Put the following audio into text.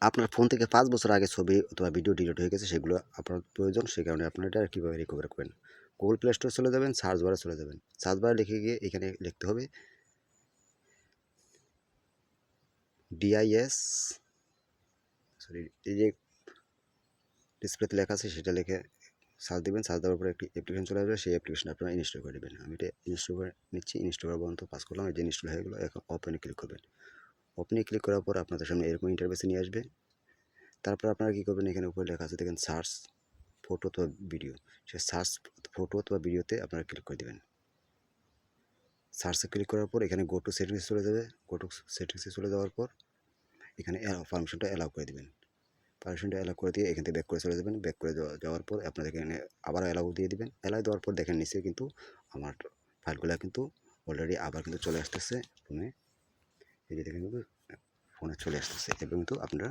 আপনার ফোন থেকে 5 বছর আগে ছবি অথবা ভিডিও ডিলিট হয়ে গেছে, সেগুলো আপনার প্রয়োজন। সেই কারণে আপনারা এটা কীভাবে রিকভার করবেন, গুগল প্লে স্টোরে চলে যাবেন, সার্চ বারে চলে যাবেন। সার্চ বারে লিখে গিয়ে এখানে লিখতে হবে ডিআইএস, সরি, এই যে ডিসপ্লেতে লেখা আছে সেটা লিখে সার্চ দেবেন। সার্চ দেওয়ার পরে একটি অ্যাপ্লিকেশন চলে আসবে, সেই অ্যাপ্লিকেশনটা আপনারা ইনস্টল করে দেবেন। আমি এটা ইনস্টল করে নিচ্ছি। ইনস্টল করা পর্যন্ত পাস করলাম, এই যে ইনস্টল হয়ে গেলো। এখন ওপেনে ক্লিক করবেন। ওপেনে ক্লিক করার পর আপনাদের সামনে এরকম ইন্টারফেসে নিয়ে আসবে। তারপর আপনারা কী করবেন, এখানে উপরে লেখা আছে দেখেন সার্চ ফটো অথবা ভিডিও, সেই সার্চ ফটো অথবা ভিডিওতে আপনারা ক্লিক করে দেবেন। সার্চে ক্লিক করার পর এখানে গো টু সেটিংসে চলে যাবে। গো টু সেটিংসে চলে যাওয়ার পর এখানে পারমিশনটা অ্যালাউ করে দেবেন। পারমিশনটা অ্যালাউ করে দিয়ে এখান থেকে ব্যাক করে চলে যাবেন। ব্যাক করে যাওয়ার পর আপনাদের এখানে আবার অ্যালাউ দিয়ে দিবেন। অ্যালাউ দেওয়ার পর দেখেন নিচে কিন্তু আমার ফাইলগুলো কিন্তু অলরেডি আবার কিন্তু চলে আসতেছে ফোনে। এই যে দেখেন কিন্তু ফোনে চলে আসতেছে এবং কিন্তু আপনারা